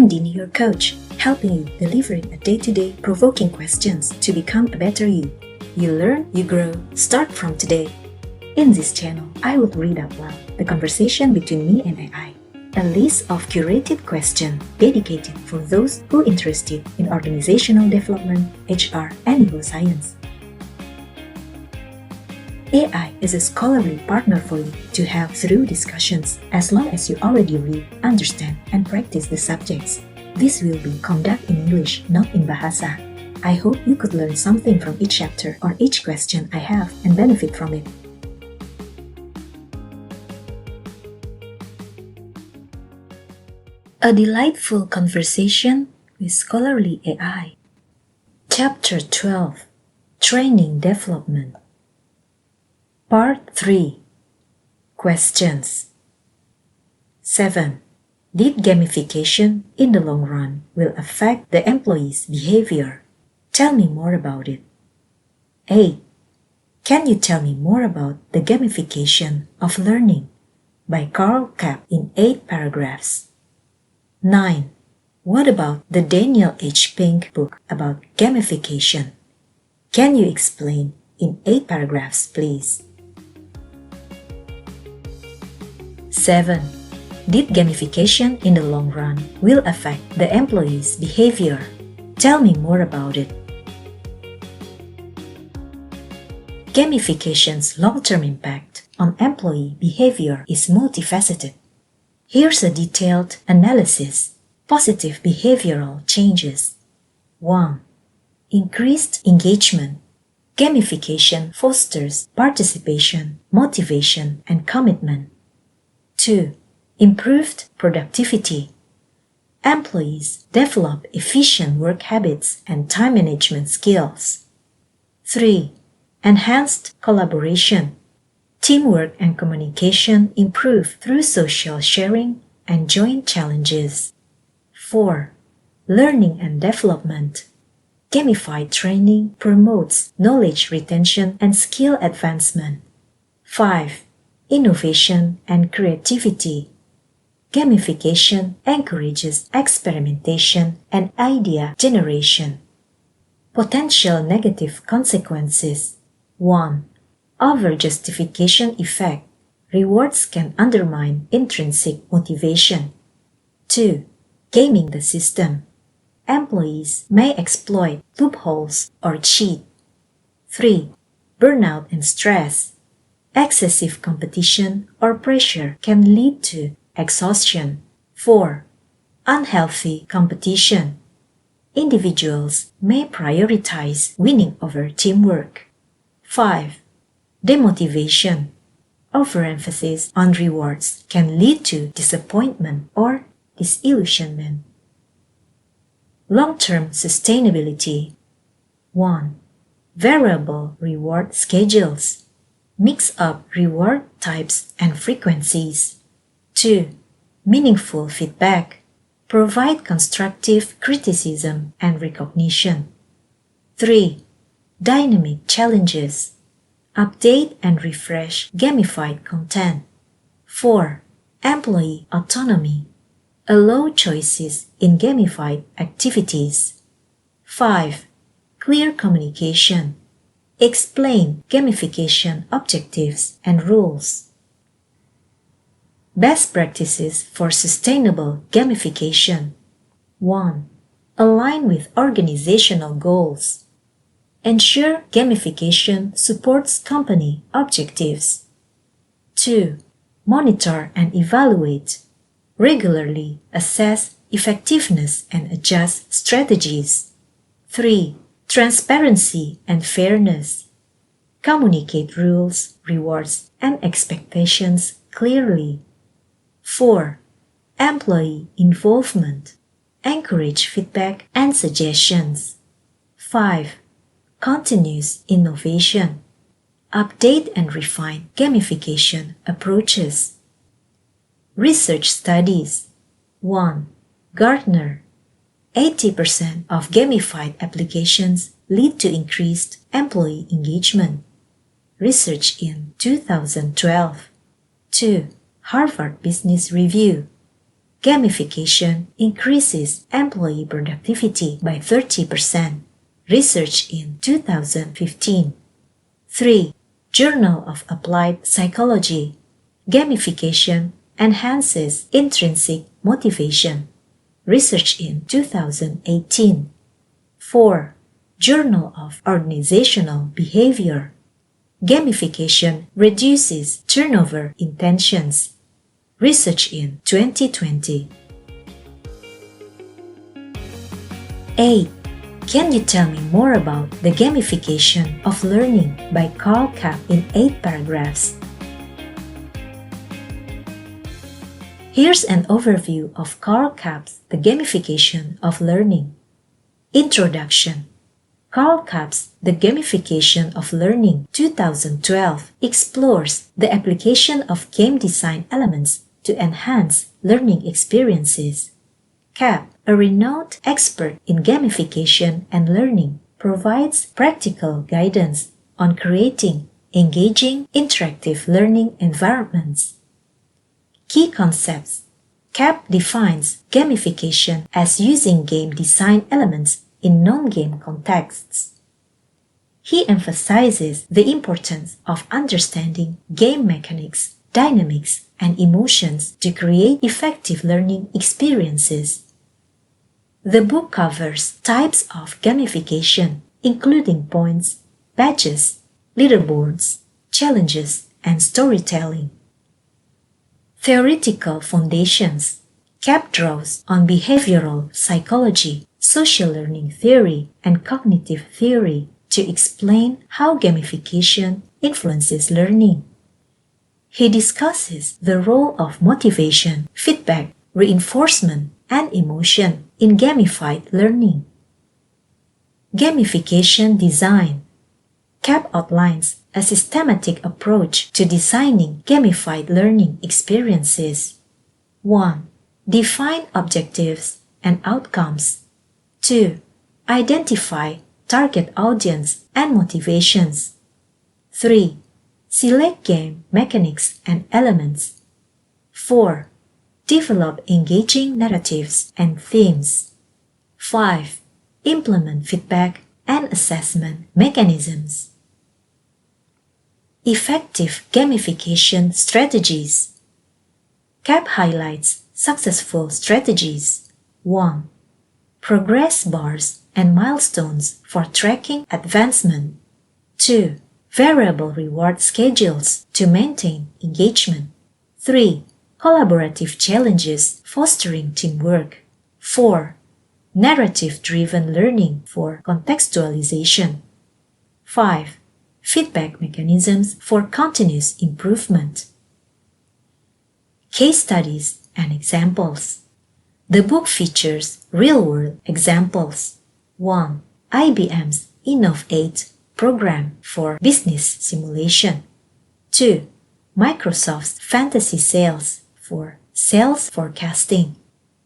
I'm Dini, your coach, helping you delivering a day-to-day provoking questions to become a better you. You learn, you grow, start from today. In this channel, I will read out loud the conversation between me and AI, a list of curated questions dedicated for those who are interested in organizational development, HR, and neuroscience. AI is a scholarly partner for you to have through discussions as long as you already read, understand, and practice the subjects. This will be conducted in English, not in Bahasa. I hope you could learn something from each chapter or each question I have and benefit from it. A delightful conversation with scholarly AI. Chapter 12. Training Development. Part 3. Questions. 7. Did gamification in the long run will affect the employee's behavior? Tell me more about it. 8. Can you tell me more about the gamification of learning? By Carl Kapp in 8 paragraphs. 9. What about the Daniel H. Pink book about gamification? Can you explain in 8 paragraphs, please? 7. Did gamification in the long run will affect the employee's behavior? Tell me more about it. Gamification's long-term impact on employee behavior is multifaceted. Here's a detailed analysis. Positive behavioral changes. 1. Increased engagement. Gamification fosters participation, motivation, and commitment. 2. Improved productivity. Employees develop efficient work habits and time management skills. 3. Enhanced collaboration. Teamwork and communication improve through social sharing and joint challenges. 4. Learning and development. Gamified training promotes knowledge retention and skill advancement. 5. Innovation and creativity. Gamification encourages experimentation and idea generation. Potential negative consequences. 1. Over-justification effect. Rewards can undermine intrinsic motivation. 2. Gaming the system. Employees may exploit loopholes or cheat. 3. Burnout and stress. Excessive competition or pressure can lead to exhaustion. 4. Unhealthy competition. Individuals may prioritize winning over teamwork. 5. Demotivation. Overemphasis on rewards can lead to disappointment or disillusionment. Long-term sustainability. 1. Variable reward schedules. Mix up reward types and frequencies. 2. Meaningful feedback. Provide constructive criticism and recognition. 3. Dynamic challenges. Update and refresh gamified content. 4. Employee autonomy. Allow choices in gamified activities. 5. Clear communication. Explain gamification objectives and rules. Best practices for sustainable gamification. 1. Align with organizational goals. Ensure gamification supports company objectives. 2. Monitor and evaluate. Regularly assess effectiveness and adjust strategies. 3. Transparency and fairness. Communicate rules, rewards, and expectations clearly. 4. Employee involvement. Encourage feedback and suggestions. 5. Continuous innovation. Update and refine gamification approaches. Research studies. 1. Gartner. 80% of gamified applications lead to increased employee engagement. Research in 2012. 2. Harvard Business Review. Gamification increases employee productivity by 30%. Research in 2015. 3. Journal of Applied Psychology. Gamification enhances intrinsic motivation. Research in 2018. 4. Journal of Organizational Behavior. Gamification reduces turnover in tensions. Research in 2020. 8. Can you tell me more about the gamification of learning by Karl Kapp in 8 paragraphs? Here's an overview of Karl Kapp's The Gamification of Learning. Introduction. Karl Kapp's The Gamification of Learning 2012 explores the application of game design elements to enhance learning experiences. Kapp, a renowned expert in gamification and learning, provides practical guidance on creating engaging, interactive learning environments. Key concepts. Kapp defines gamification as using game design elements in non-game contexts. He emphasizes the importance of understanding game mechanics, dynamics, and emotions to create effective learning experiences. The book covers types of gamification, including points, badges, leaderboards, challenges, and storytelling. Theoretical foundations. Kapp draws on behavioral psychology, social learning theory, and cognitive theory to explain how gamification influences learning. He discusses the role of motivation, feedback, reinforcement, and emotion in gamified learning. Gamification design. Kapp outlines a systematic approach to designing gamified learning experiences. 1. Define objectives and outcomes. 2. Identify target audience and motivations. 3. Select game mechanics and elements. 4. Develop engaging narratives and themes. 5. Implement feedback and assessment mechanisms. Effective gamification strategies. Kapp highlights successful strategies. 1. Progress bars and milestones for tracking advancement. 2. Variable reward schedules to maintain engagement. 3. Collaborative challenges fostering teamwork. 4. Narrative-driven learning for contextualization. 5. Feedback mechanisms for continuous improvement. Case studies and examples. The book features real-world examples. 1. IBM's Innovate program for business simulation. 2. Microsoft's Fantasy Sales for sales forecasting.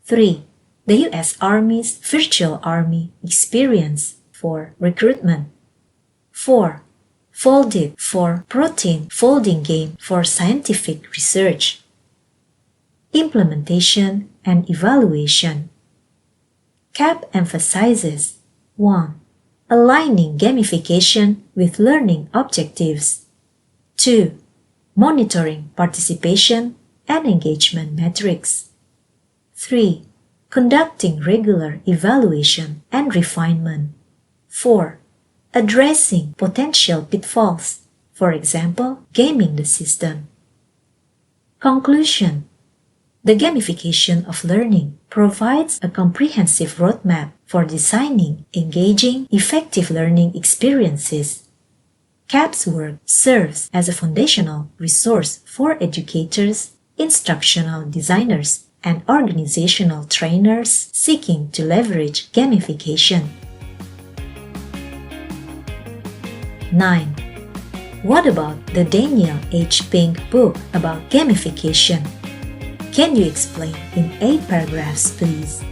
3. The U.S. Army's Virtual Army Experience for recruitment. 4. Foldit for protein folding game for scientific research. Implementation and evaluation. Kapp emphasizes 1. Aligning gamification with learning objectives. 2. Monitoring participation and engagement metrics. 3. Conducting regular evaluation and refinement. 4. Addressing potential pitfalls, for example, gaming the system. Conclusion. The gamification of learning provides a comprehensive roadmap for designing engaging, effective learning experiences. Kapp's work serves as a foundational resource for educators, instructional designers, and organizational trainers seeking to leverage gamification. 9. What about the Daniel H. Pink book about gamification? Can you explain in 8 paragraphs, please?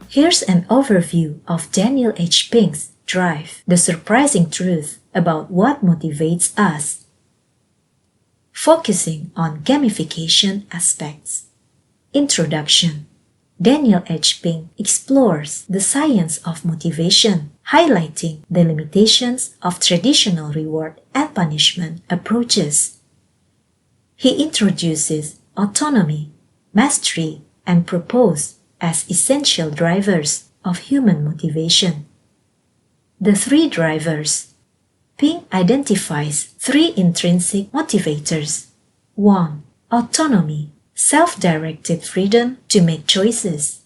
Here's an overview of Daniel H. Pink's Drive, the surprising truth about what motivates us. focusing on gamification aspects. Introduction. Daniel H. Pink explores the science of motivation, highlighting the limitations of traditional reward and punishment approaches. He introduces autonomy, mastery, and purpose as essential drivers of human motivation. The three drivers. Pink identifies three intrinsic motivators. 1. Autonomy, self-directed freedom to make choices.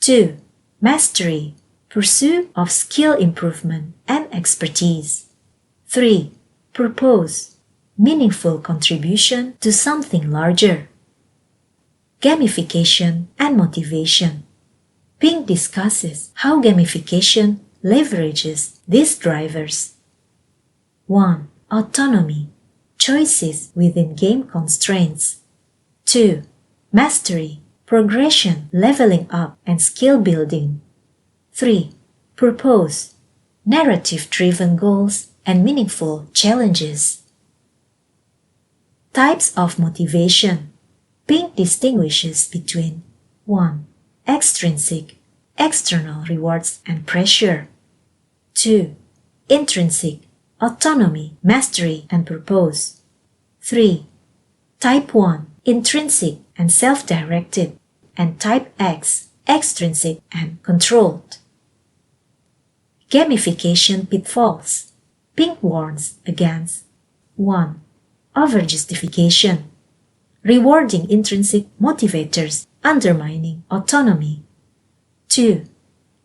2. Mastery, pursuit of skill improvement and expertise. 3. Purpose, meaningful contribution to something larger. Gamification and motivation. Pink discusses how gamification leverages these drivers. 1. Autonomy, choices within game constraints. 2. Mastery, progression, leveling up, and skill building. 3. Purpose, narrative-driven goals and meaningful challenges. Types of motivation. Pink distinguishes between 1. Extrinsic, external rewards and pressure. 2. Intrinsic, autonomy, mastery, and purpose. 3. Type 1, intrinsic and self-directed, and Type X, extrinsic and controlled. Gamification pitfalls. Pink warns against 1. Overjustification, rewarding intrinsic motivators, undermining autonomy. 2.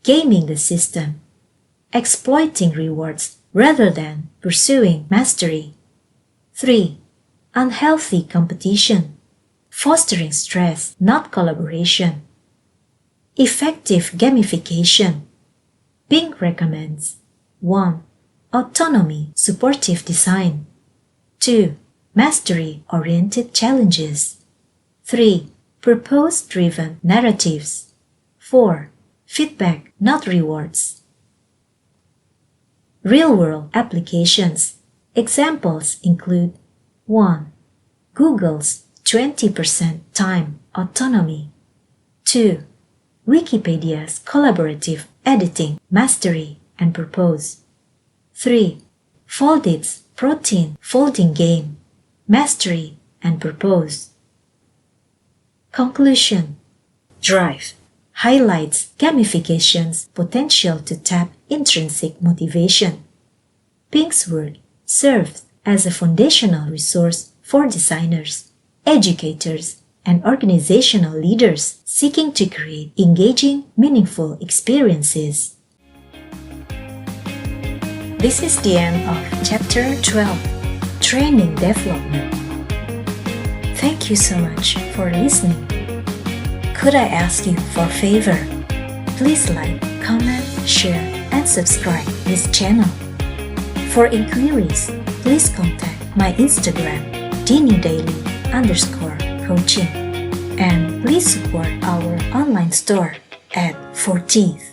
Gaming the system, exploiting rewards rather than pursuing mastery. 3. Unhealthy competition, fostering stress, not collaboration. Effective gamification. Pink recommends 1. Autonomy, supportive design. 2. Mastery-oriented challenges. 3. Purpose-driven narratives. 4. Feedback, not rewards. Real-world applications. Examples include 1. Google's 20% time autonomy. 2. Wikipedia's collaborative editing, mastery, and purpose. 3. Foldit's protein folding game, mastery, and purpose. Conclusion. Drive highlights gamification's potential to tap intrinsic motivation. Pink's work serves as a foundational resource for designers, educators, and organizational leaders seeking to create engaging, meaningful experiences. This is the end of Chapter 12, Training Development. Thank you so much for listening. Could I ask you for a favor? Please like, comment, share, and subscribe this channel. For inquiries, please contact my Instagram, DiniDaily_coaching. And please support our online store at 4teeth.